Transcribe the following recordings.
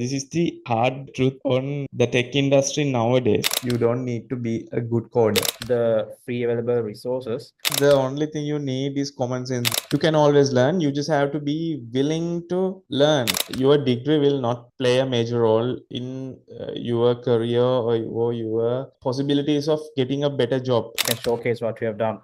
This is the hard truth on the tech industry nowadays. You don't need to be a good coder. The free available resources. The only thing you need is common sense. You can always learn. You just have to be willing to learn. Your degree will not play a major role in your career or your possibilities of getting a better job. You can showcase what you have done.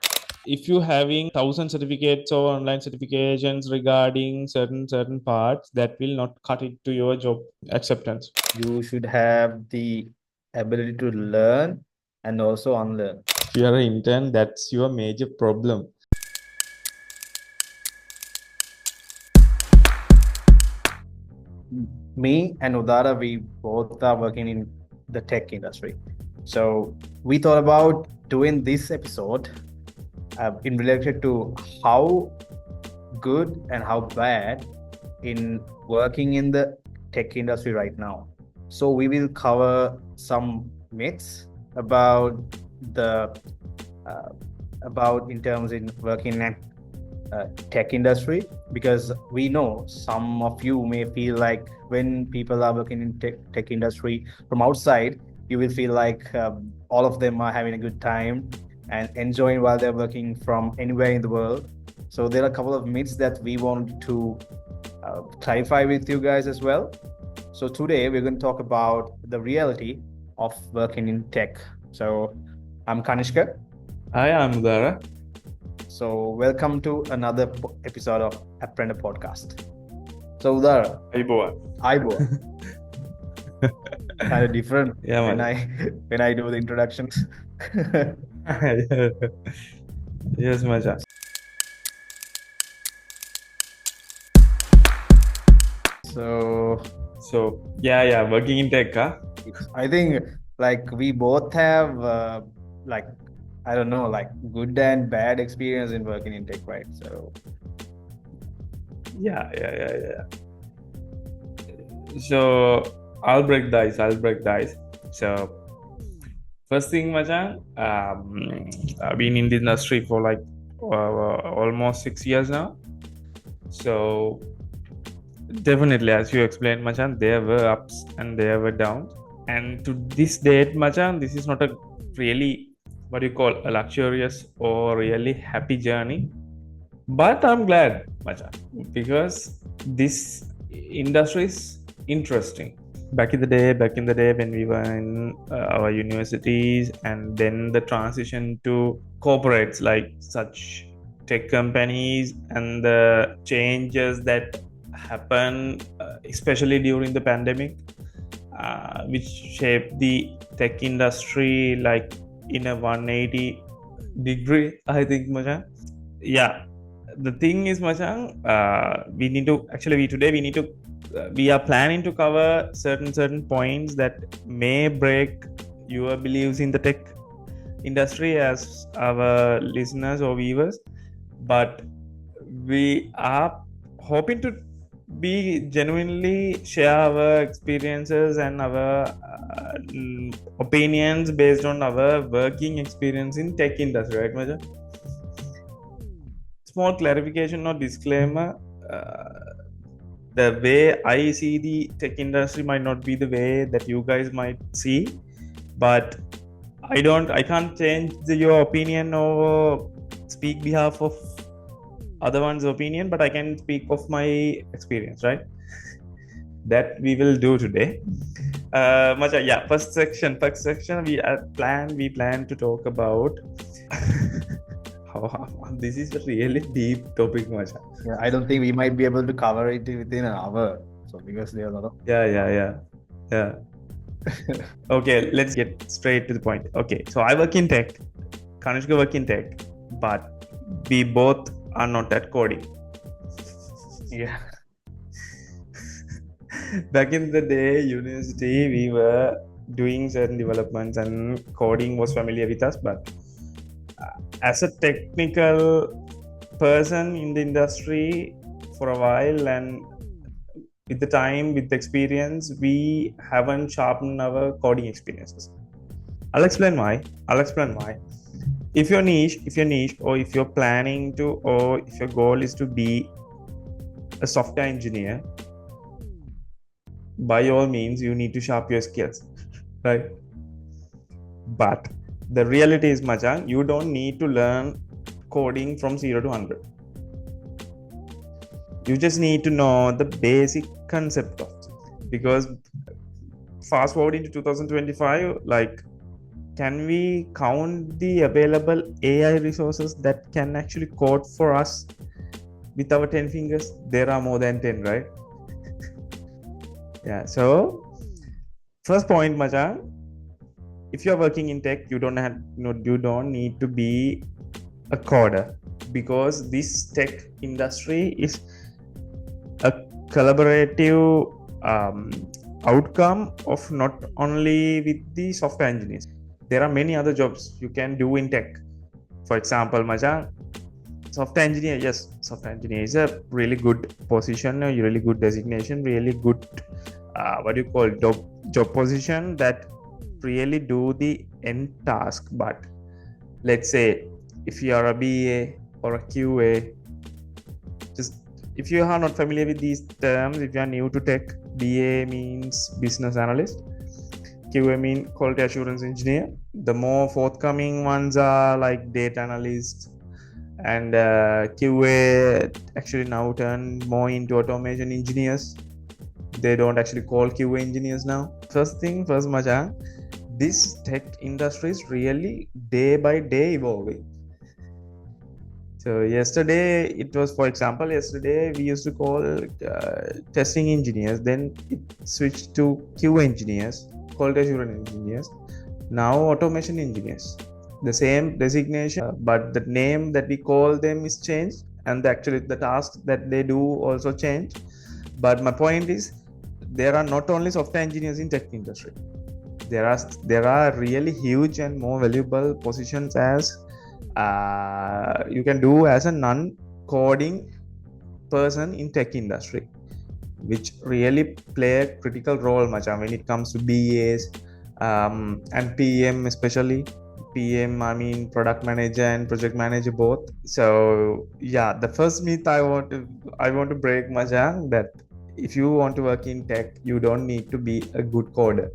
If you having 1,000 certificates or online certifications regarding certain parts, that will not cut it to your job acceptance. You should have the ability to learn and also unlearn. If you are an intern, that's your major problem. Me and Udara, we both are working in the tech industry. So we thought about doing this episode in relation to how good and how bad in working in the tech industry right now. So we will cover some myths about the about in terms in working in tech industry, because we know some of you may feel like when people are working in tech industry from outside, you will feel like all of them are having a good time and enjoying while they're working from anywhere in the world. So there are a couple of myths that we want to clarify with you guys as well. So today we're going to talk about the reality of working in tech. So I'm Kanishka. Hi, I'm Udara. So welcome to another episode of Aprender podcast. So Udara, Aibo. Kind of different when I do the introductions. Yes, Macha. So yeah, working in tech, huh? I think like we both have I don't know, like good and bad experience in working in tech, right? So yeah. So I'll break the ice. So first thing, Machan, I've been in the industry for like almost 6 years now. So definitely, as you explained, Machan, there were ups and there were downs. And to this date, Machan, this is not a really what you call a luxurious or really happy journey. But I'm glad, Machan, because this industry is interesting. Back in the day when we were in our universities, and then the transition to corporates like such tech companies, and the changes that happen especially during the pandemic, which shaped the tech industry like in a 180 degree, I think, Machan. Yeah, the thing is, Machan, we are planning to cover certain points that may break your beliefs in the tech industry as our listeners or viewers, but we are hoping to be genuinely share our experiences and our opinions based on our working experience in tech industry, right, Maja? Small clarification or disclaimer, the way I see the tech industry might not be the way that you guys might see, but I can't change your opinion or speak behalf of other one's opinion, but I can speak of my experience, right? That we will do today. Macha, yeah, first section we plan to talk about this is a really deep topic, Macha. Yeah, I don't think we might be able to cover it within an hour. So because there are a lot of yeah. Okay, let's get straight to the point. Okay, so I work in tech, Kanishka work in tech, but we both are not at coding. Yeah. Back in the day, university, we were doing certain developments and coding was familiar with us, but as a technical person in the industry for a while, and with the time, with the experience, we haven't sharpened our coding experiences. I'll explain why. If you're niche, or if you're planning to, or if your goal is to be a software engineer, by all means you need to sharpen your skills, right? But the reality is, Machan, you don't need to learn coding from 0 to 100. You just need to know the basic concept of it. Because fast forward into 2025, like, can we count the available AI resources that can actually code for us with our 10 fingers? There are more than 10, right? Yeah. So first point, Machan, if you're working in tech, you don't need to be a coder, because this tech industry is a collaborative outcome of not only with the software engineers. There are many other jobs you can do in tech. For example, Maja, software engineer. Yes, software engineer is a really good position, a really good designation, really good what do you call job position that really do the end task. But let's say if you are a BA or a QA, just if you are not familiar with these terms, if you are new to tech, BA means business analyst, QA means quality assurance engineer. The more forthcoming ones are like data analyst, and QA actually now turn more into automation engineers. They don't actually call QA engineers now. First thing first, Macha, this tech industry is really day by day evolving. So yesterday it was, for example, yesterday we used to call testing engineers, then it switched to QA engineers, quality assurance engineers, now automation engineers. The same designation, but the name that we call them is changed, and actually the tasks that they do also change. But my point is, there are not only software engineers in tech industry. There are really huge and more valuable positions as you can do as a non-coding person in tech industry, which really play a critical role, Macha, when it comes to BAs and PM, especially PM. I mean, product manager and project manager both. So yeah, the first myth I want to break, Macha, that if you want to work in tech, you don't need to be a good coder.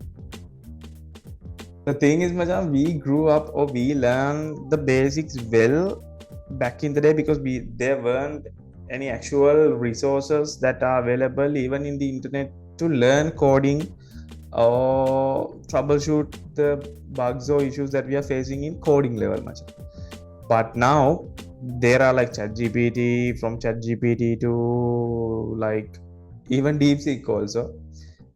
The thing is, Macha, we grew up or we learned the basics well back in the day, because there weren't any actual resources that are available even in the internet to learn coding or troubleshoot the bugs or issues that we are facing in coding level, Macha. But now there are like ChatGPT, from ChatGPT to like even DeepSeek also.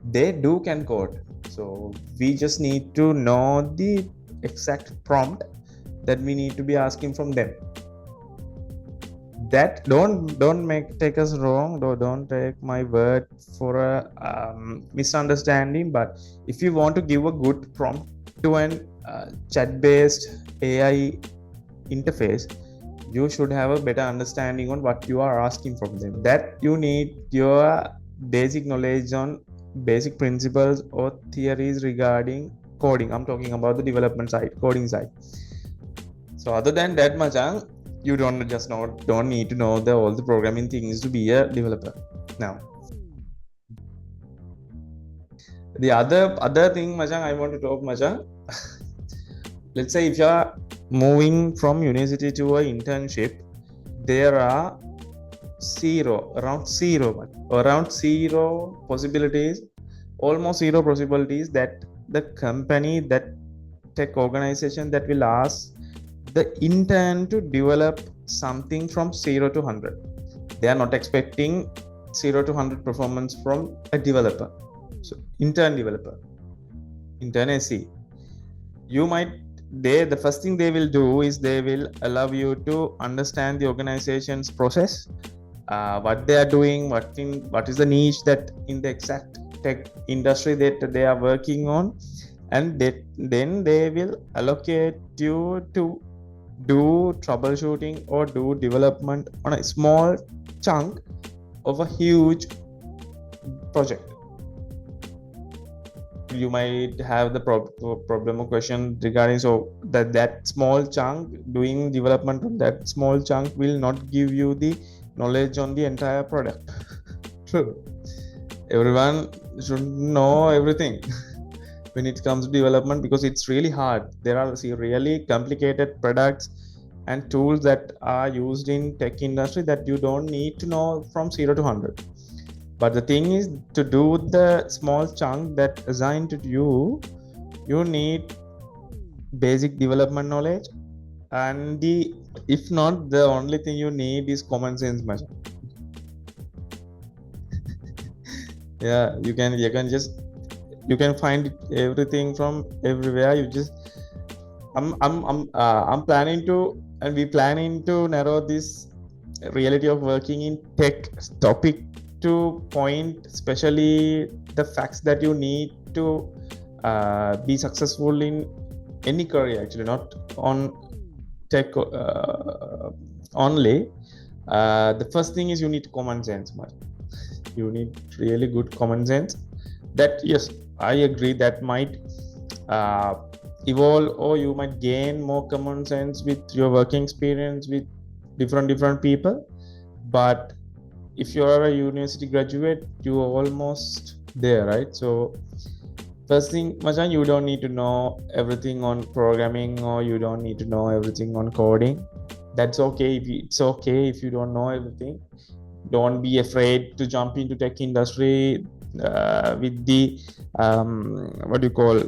They can code. So we just need to know the exact prompt that we need to be asking from them. That don't take us wrong, don't take my word for a misunderstanding. But if you want to give a good prompt to an chat based AI interface, you should have a better understanding on what you are asking from them. That you need your basic knowledge on basic principles or theories regarding coding. I'm talking about the development side, coding side. So other than that, Machan, you don't need to know all the programming things to be a developer. Now, the other thing, Machan, I want to talk, Machan. Let's say if you are moving from university to an internship, there are around zero possibilities, almost zero possibilities that the company, that tech organization that will ask the intern to develop something from 0 to 100. They are not expecting 0 to 100 performance from a developer. So intern developer, intern SE, the first thing they will do is they will allow you to understand the organization's process, what they are doing, what is the niche that in the exact tech industry that they are working on, and then they will allocate you to do troubleshooting or do development on a small chunk of a huge project. You might have the problem or question regarding, so that small chunk, doing development on that small chunk will not give you the knowledge on the entire product. True. Everyone should know everything when it comes to development, because it's really hard. There are really complicated products and tools that are used in tech industry that you don't need to know from 0 to 100. But the thing is, to do the small chunk that assigned to you, you need basic development knowledge, and if not, the only thing you need is common sense much. Yeah, you can find everything from everywhere. I'm planning to, and we planning to narrow this reality of working in tech topic to point, especially the facts that you need to be successful in any career, actually, not on tech only. The first thing is you need common sense, man. You need really good common sense. That, yes, I agree, that might uh, evolve, or you might gain more common sense with your working experience with different people. But if you are a university graduate, you are almost there, right? So first thing, Machan, you don't need to know everything on programming, or you don't need to know everything on coding. That's okay. It's okay if you don't know everything. Don't be afraid to jump into tech industry with the what do you call,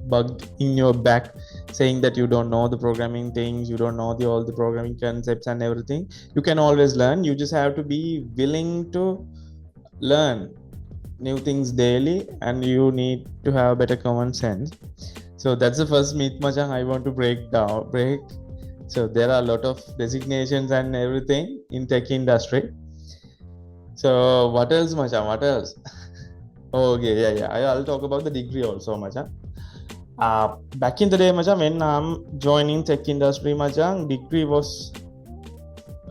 bug in your back, saying that you don't know the programming things, you don't know all the programming concepts and everything. You can always learn. You just have to be willing to learn new things daily, and you need to have better common sense. So that's the first myth, Machang, I want to break. So there are a lot of designations and everything in tech industry. So what else, Machang? What else? Okay, yeah. I'll talk about the degree also, Machang. Back in the day, Machang, when I'm joining tech industry, Machang, degree was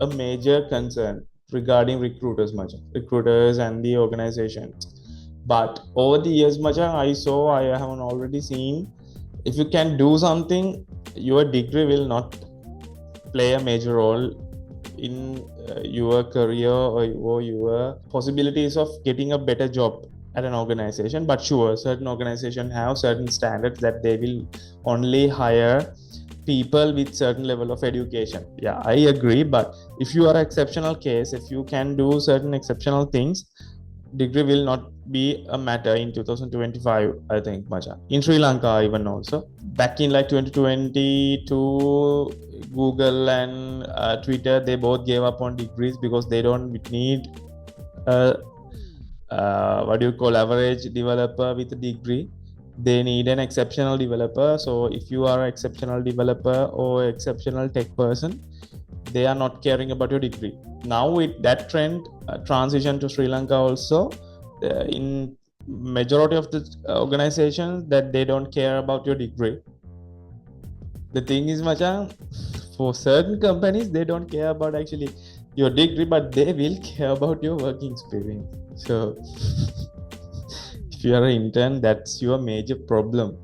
a major concern regarding recruiters and the organizations. But over the years, I haven't already seen, if you can do something, your degree will not play a major role in your career, or your possibilities of getting a better job at an organization. But sure, certain organizations have certain standards that they will only hire people with certain level of education. Yeah, I agree. But if you are an exceptional case, if you can do certain exceptional things, degree will not be a matter in 2025, I think, Macha. In Sri Lanka, even also. Back in like 2022, Google and Twitter, they both gave up on degrees because they don't need a what do you call, average developer with a degree. They need an exceptional developer. So if you are an exceptional developer or exceptional tech person, they are not caring about your degree. Now with that trend transition to Sri Lanka also, in majority of the organizations, that they don't care about your degree. The thing is, Machan, for certain companies, they don't care about actually your degree, but they will care about your working experience. So if you are an intern, that's your major problem.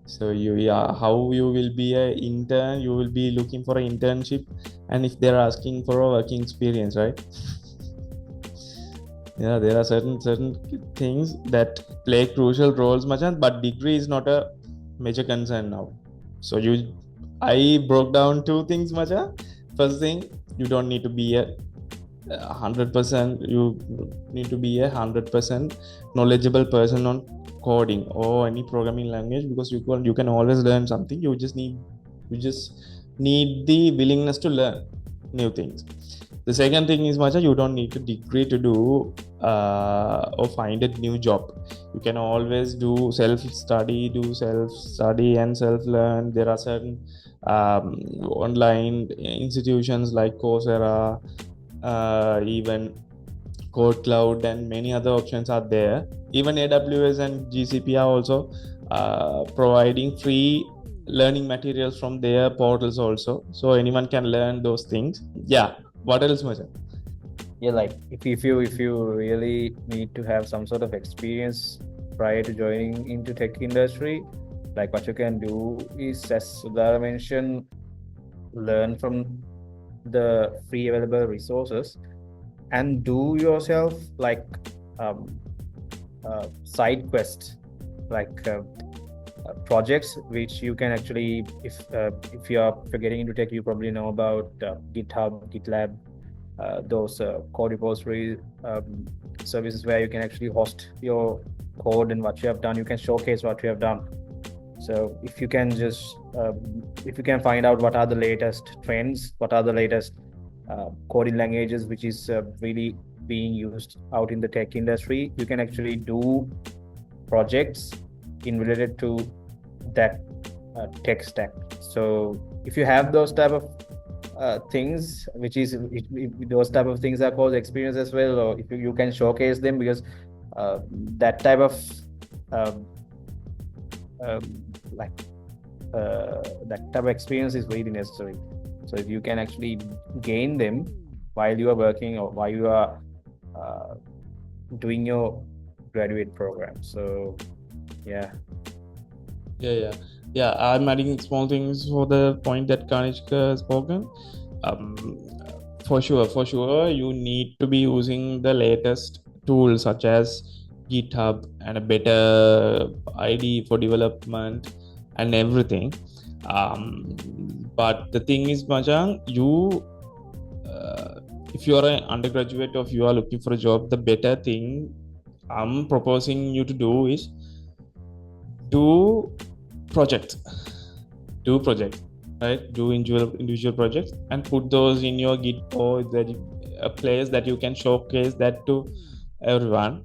So how you will be an intern, you will be looking for an internship, and if they're asking for a working experience, right? Yeah, there are certain things that play crucial roles, Machan, but degree is not a major concern now. So I broke down two things, Machan. First thing, you don't need to be a 100%. You need to be a 100% knowledgeable person on coding or any programming language, because you can always learn something. You just need the willingness to learn new things. The second thing is, Macha, you don't need a degree to do or find a new job. You can always do self-study and self-learn. There are certain online institutions like Coursera, even Code Cloud, and many other options are there. Even AWS and GCP are also providing free learning materials from their portals also, so anyone can learn those things. Yeah, what else, Macha? Yeah, like if you really need to have some sort of experience prior to joining into tech industry, like what you can do is, as Sudhara mentioned, learn from the free available resources. and do yourself like um, side quests, like projects which you can actually, if you're getting into tech, you probably know about GitHub, GitLab, those code repository services where you can actually host your code and what you have done. You can showcase what you have done. So if you can find out what are the latest trends, what are the latest coding languages which is really being used out in the tech industry, you can actually do projects in related to that tech stack. So if you have those type of things, which is those type of things are called experience as well, or if you can showcase them, because that type of um, um, like that type of experience is really necessary. So if you can actually gain them while you are working or while you are uh, doing your graduate program. So yeah. Yeah. I'm adding small things for the point that Kanishka has spoken. Um, for sure, you need to be using the latest tools such as GitHub and a better ID for development and everything. But the thing is, Majang, if you are an undergraduate or if you are looking for a job, the better thing I'm proposing you to do is do projects. Do projects, right? Do individual projects and put those in your Git or a place that you can showcase that to everyone.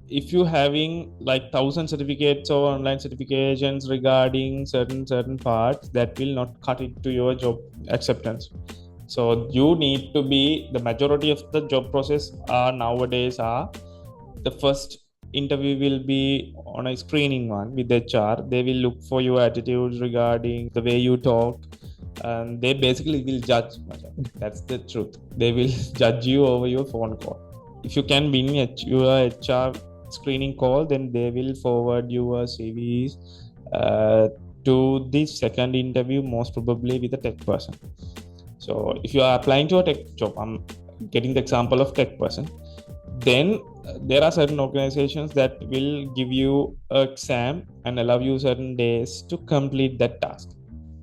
If you having like 1,000 certificates or online certifications regarding certain parts, that will not cut it to your job acceptance. So you need to be, the majority of the job process are nowadays are, the first interview will be on a screening one with HR. They will look for your attitudes regarding the way you talk, and they basically will judge. That's the truth. They will judge you over your phone call. If you can win your HR screening call, then they will forward your CVs to the second interview, most probably with a tech person. So if you are applying to a tech job, I'm getting the example of tech person, then there are certain organizations that will give you an exam and allow you certain days to complete that task.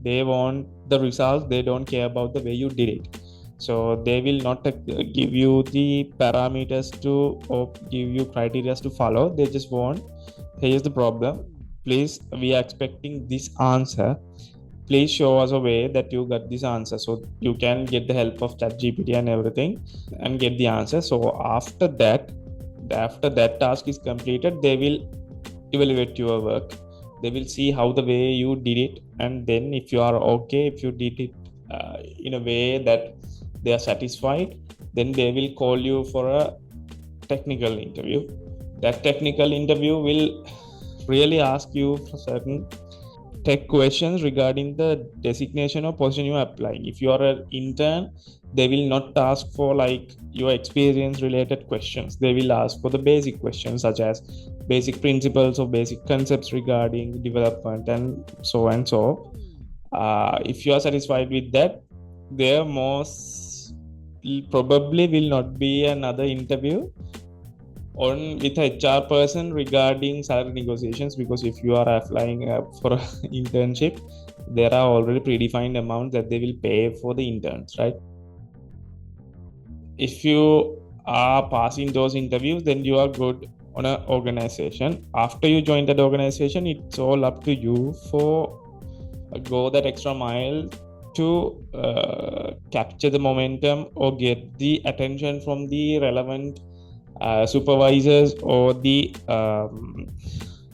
They want the results, they don't care about the way you did it. So they will not give you the parameters to or give you criteria to follow. They just want, here's the problem, please, we are expecting this answer, please show us a way that you got this answer. So you can get the help of ChatGPT and everything and get the answer. So after that task is completed, they will evaluate your work. They will see how the way you did it, and then if you are okay, if you did it in a way that they are satisfied, then they will call you for a technical interview. That technical interview will really ask you for certain tech questions regarding the designation or position you are applying. If you are an intern, they will not ask for like your experience related questions. They will ask for the basic questions such as basic principles or basic concepts regarding development and so and so. If you are satisfied with that, there most probably will not be another interview on with a HR person regarding salary negotiations, because if you are applying for an internship, there are already predefined amounts that they will pay for the interns, right? If you are passing those interviews, then you are good on an organization. After you join that organization, it's all up to you for go that extra mile to capture the momentum or get the attention from the relevant supervisors or the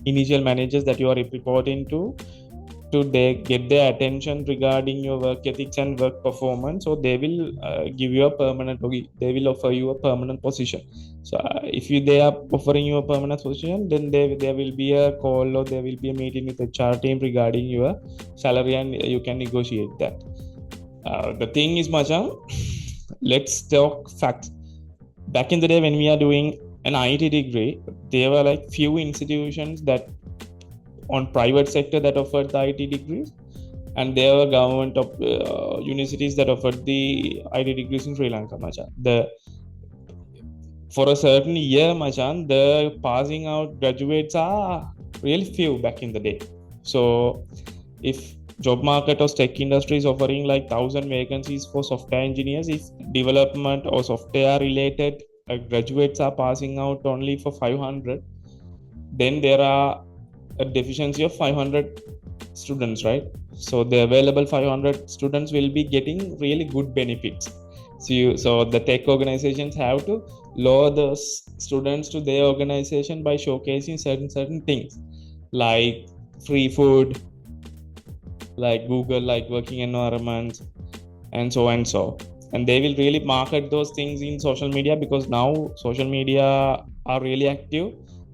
initial managers that you are reporting to they get their attention regarding your work ethics and work performance. So they will give you a permanent, they will offer you a permanent position. So if they are offering you a permanent position, then there will be a call or there will be a meeting with the HR team regarding your salary, and you can negotiate that. The thing is, Machan, let's talk facts. Back in the day when we are doing an IT degree, there were like few institutions that on private sector that offered the IT degrees, and there were government of universities that offered the IT degrees in Sri Lanka. The For a certain year, Machan, the passing out graduates are really few back in the day. So if job market or tech industry is offering like 1,000 vacancies for software engineers, if development or software related graduates are passing out only for 500, then there are a deficiency of 500 students, right? So the available 500 students will be getting really good benefits. So the tech organizations have to lower the students to their organization by showcasing certain things like free food, like Google, like working environments, and so and so. And they will really market those things in social media, because now social media are really active.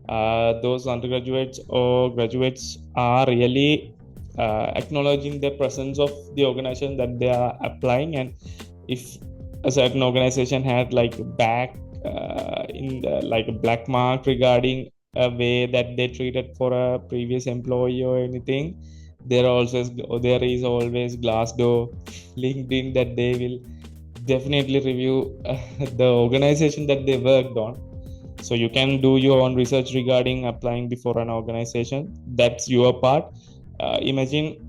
Those undergraduates or graduates are really acknowledging the presence of the organization that they are applying. And if a certain organization had like back in the, like a black mark regarding a way that they treated for a previous employee or anything, there is always Glassdoor, LinkedIn, that they will definitely review the organization that they worked on. So you can do your own research regarding applying before an organization. That's your part. Imagine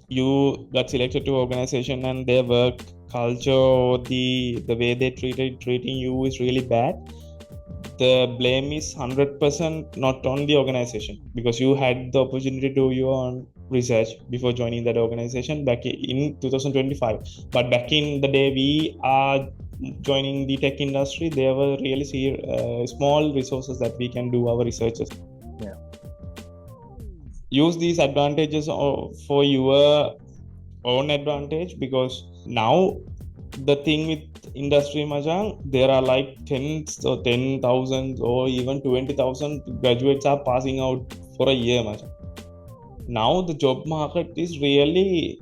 you got selected to organization and their work culture or the way they treating you is really bad. The blame is 100% not on the organization, because you had the opportunity to do your own research before joining that organization back in 2025. But back in the day we are joining the tech industry, there were really small resources that we can do our researches. Yeah. Use these advantages for your own advantage, because now the thing with industry, Majang, there are like tens or 10,000 or even 20,000 graduates are passing out for a year, Majang. Now the job market is really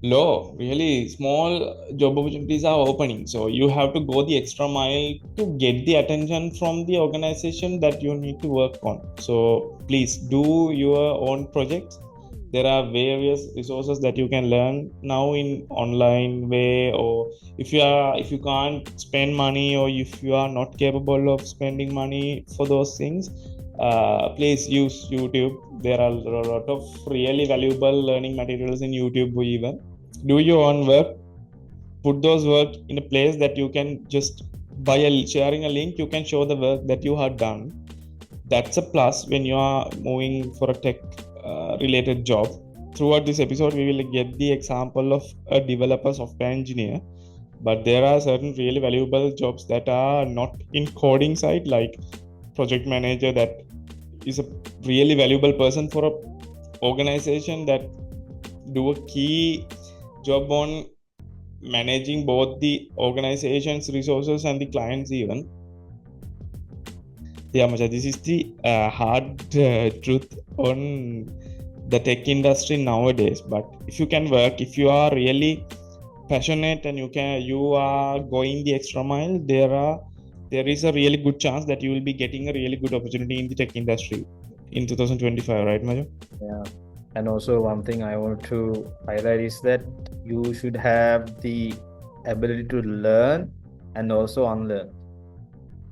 low, really small job opportunities are opening. So you have to go the extra mile to get the attention from the organization that you need to work on. So please do your own projects. There are various resources that you can learn now in online way, or if you can't spend money, or if you are not capable of spending money for those things, please use YouTube. There are a lot of really valuable learning materials in YouTube. Even do your own work, put those work in a place that you can just by sharing a link, you can show the work that you have done. That's a plus when you are moving for a tech related job. Throughout this episode we will get the example of a developer software engineer, but there are certain really valuable jobs that are not in coding side, like project manager. That is a really valuable person for a organization that do a key job on managing both the organization's resources and the clients even. Yeah, Macha, this is the hard truth on the tech industry nowadays. But if you can work, if you are really passionate and you are going the extra mile, there is a really good chance that you will be getting a really good opportunity in the tech industry in 2025, right, Majo? Yeah. And also one thing I want to highlight is that you should have the ability to learn and also unlearn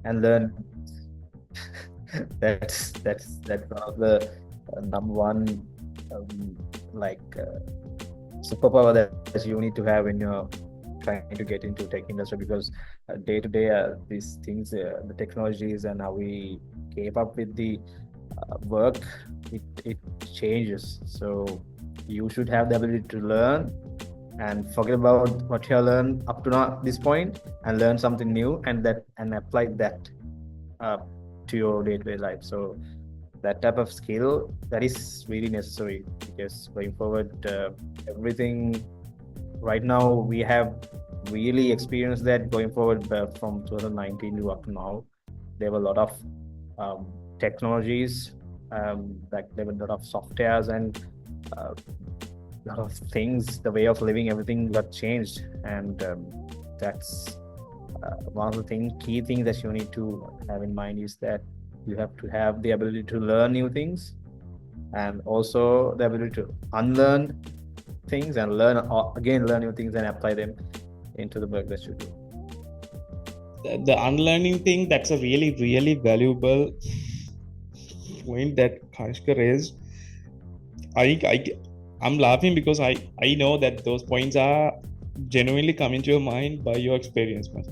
and learn. That's one of the number one like superpower that you need to have when you're trying to get into tech industry, because day to day these things, the technologies and how we keep up with the work, it changes. So you should have the ability to learn and forget about what you have learned up to now this point and learn something new, and apply that to your day-to-day life. So that type of skill, that is really necessary, because going forward, everything right now we have really experienced that going forward from 2019 to up to now. There were a lot of technologies, like there were a lot of softwares and a lot of things. The way of living, everything got changed, and that's one of the key things that you need to have in mind is that you have to have the ability to learn new things, and also the ability to unlearn things and learn new things and apply them into the work that you do. the unlearning thing, that's a really, really valuable point that Kanishka raised. I, I, I'm laughing because I know that those points are genuinely coming to your mind by your experience, man.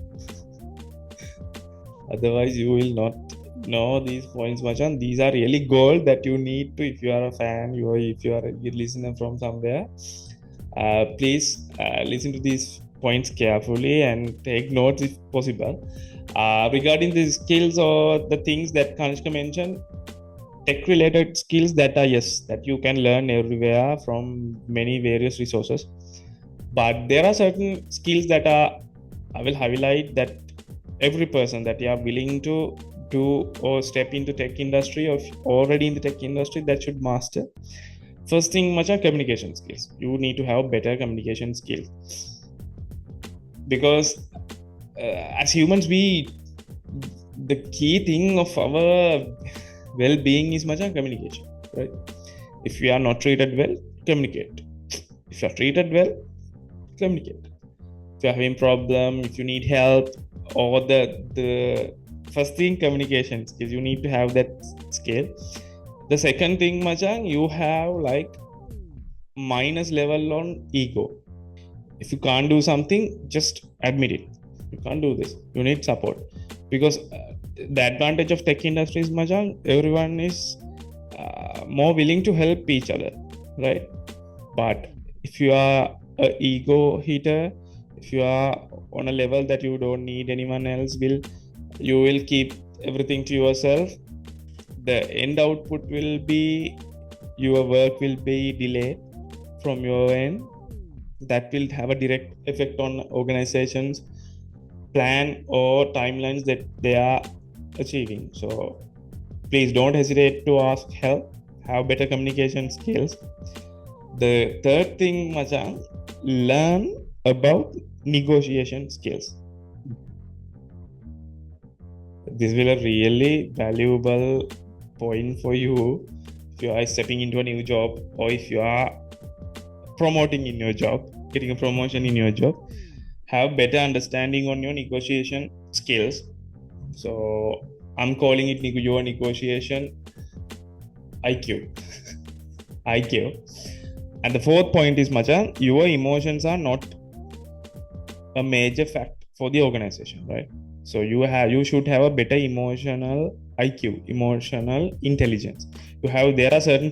Otherwise, you will not know these points much. And these are really gold that you need to, if you are a fan, if you are a listener from somewhere, please listen to these points carefully and take notes if possible. Regarding the skills or the things that Kanishka mentioned, tech related skills that are, yes, that you can learn everywhere from many various resources, but there are certain skills that are, I will highlight, that every person that you are willing to do or step into tech industry or already in the tech industry, that should master. First thing much are communication skills. You need to have better communication skills, because as humans, we, the key thing of our well-being is much on communication, right? If you are not treated well, communicate. If you are treated well, communicate. If you are having problem, if you need help, or the first thing, communication skills, you need to have that skill. The second thing, Machang, you have like minus level on ego. If you can't do something, just admit it. You can't do this, you need support, because the advantage of tech industry is, Machang, everyone is more willing to help each other, right? But if you are a ego hitter, if you are on a level that you don't need anyone else, you will keep everything to yourself, the end output will be, your work will be delayed from your end. That will have a direct effect on organizations plan or timelines that they are achieving. So please don't hesitate to ask help, have better communication skills. The third thing, Machang, learn about negotiation skills. This will a really valuable point for you if you are stepping into a new job, or if you are promoting in your job, getting a promotion in your job. Have better understanding on your negotiation skills. So I'm calling it your negotiation IQ. IQ. And the fourth point is, Machan, your emotions are not a major fact for the organization, right? So you should have a better emotional IQ, emotional intelligence. There are certain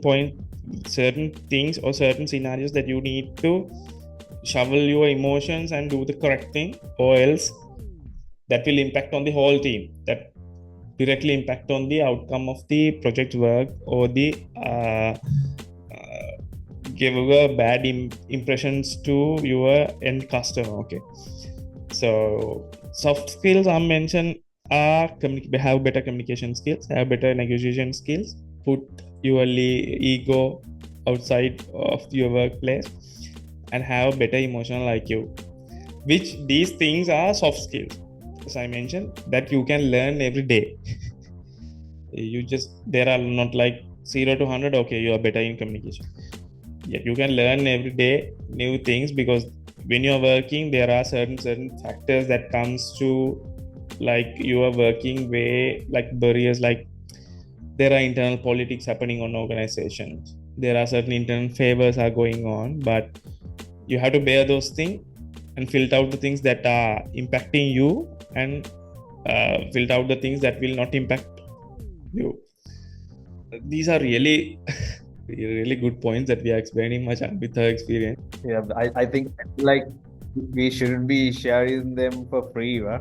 things or certain scenarios that you need to shovel your emotions and do the correct thing, or else that will impact on the whole team, that directly impact on the outcome of the project work, or the give a bad impressions to your end customer. Okay, so soft skills I mentioned are have better communication skills, have better negotiation skills, put your ego outside of your workplace, and have better emotional IQ, which these things are soft skills, as I mentioned, that you can learn every day. There are not like 0 to 100, okay, you are better in communication. Yeah, you can learn every day new things, because when you're working, there are certain factors that comes to, like, your working way, like barriers, like there are internal politics happening on organizations, there are certain internal favors are going on, but you have to bear those things and filter out the things that are impacting you, and filter out the things that will not impact you. These are really really good points that we are explaining much with her experience. Yeah, I think like we shouldn't be sharing them for free, huh?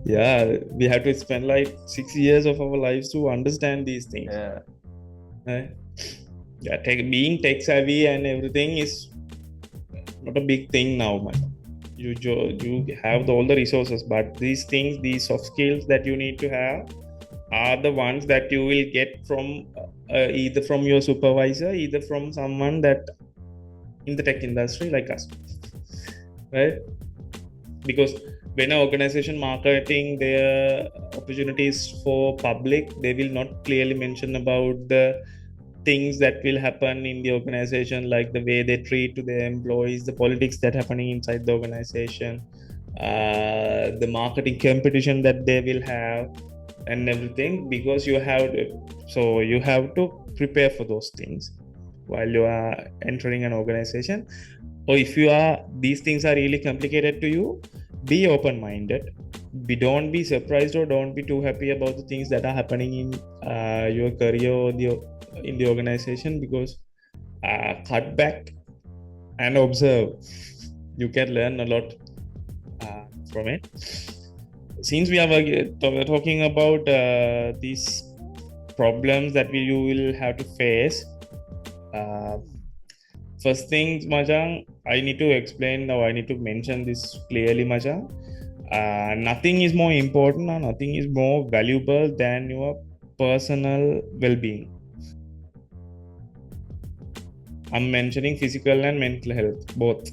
Yeah, we have to spend like 6 years of our lives to understand these things. Yeah. Right? Yeah, being tech savvy and everything is not a big thing now, man. You have all the resources, but these things, these soft skills that you need to have, are the ones that you will get from either from your supervisor, either from someone that in the tech industry like us, right? Because when an organization marketing their opportunities for public, they will not clearly mention about the things that will happen in the organization, like the way they treat to their employees, the politics that happening inside the organization, the marketing competition that they will have, and everything, because you have to prepare for those things while you are entering an organization. Or if these things are really complicated to you, be open minded. Don't be surprised or don't be too happy about the things that are happening in your career or in the organization, because cut back and observe. You can learn a lot from it. Since we are talking about these problems that you will have to face, uh, first thing, Majang, I need to explain, or I need to mention this clearly, Majang. Nothing is more important or nothing is more valuable than your personal well-being. I'm mentioning physical and mental health both.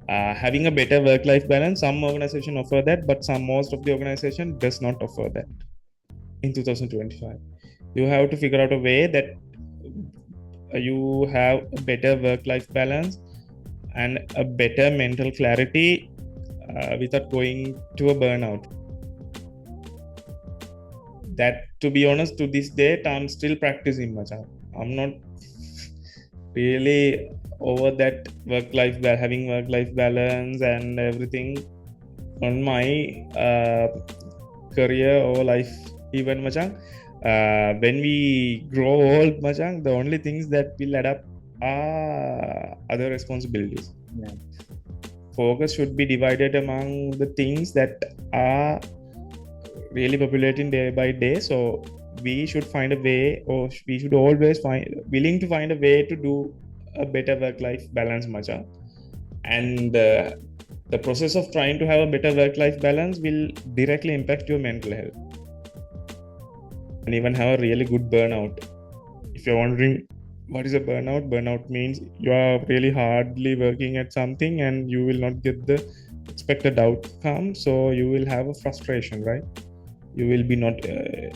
Having a better work-life balance, some organization offer that, but most of the organization does not offer that in 2025. You have to figure out a way that you have a better work-life balance and a better mental clarity without going to a burnout. That, to be honest, to this date, I'm still practicing much. I'm not really over that having work-life balance and everything on my career or life even, Machang. When we grow old, Machang, the only things that will add up are other responsibilities. Yeah. Focus should be divided among the things that are really populating day by day. So we should find a way, or we should always willing to find a way to do a better work-life balance, Machang. And the process of trying to have a better work-life balance will directly impact your mental health and even have a really good burnout. If you're wondering what is a burnout means you are really hardly working at something and you will not get the expected outcome, so you will have a frustration, right? You will be not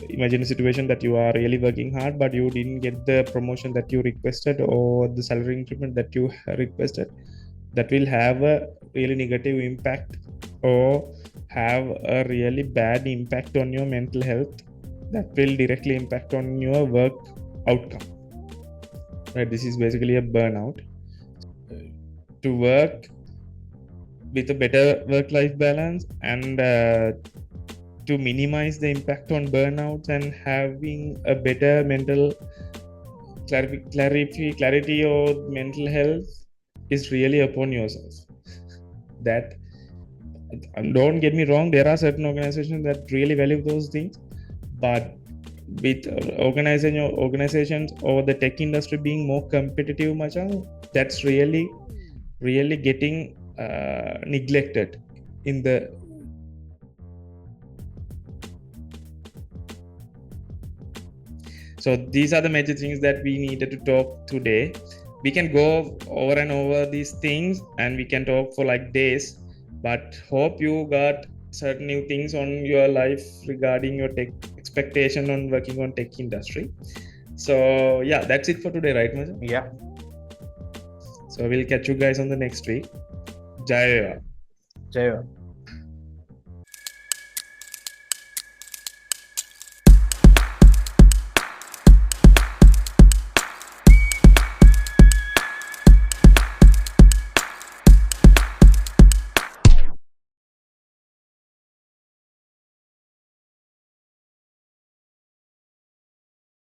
imagine a situation that you are really working hard but you didn't get the promotion that you requested or the salary increment that you requested. That will have a really negative impact or have a really bad impact on your mental health, that will directly impact on your work outcome, right? This is basically a burnout. To work with a better work life balance and to minimize the impact on burnouts and having a better mental clarity or mental health is really upon yourself. That, don't get me wrong, there are certain organizations that really value those things, but with organizations or the tech industry being more competitive, Machang, that's really getting neglected in the. So these are the major things that we needed to talk today. We can go over and over these things and we can talk for like days, but hope you got certain new things on your life regarding your tech expectation on working on tech industry. So yeah, that's it for today, right, Maja? Yeah. So we'll catch you guys on the next week. Jaya. Jaya.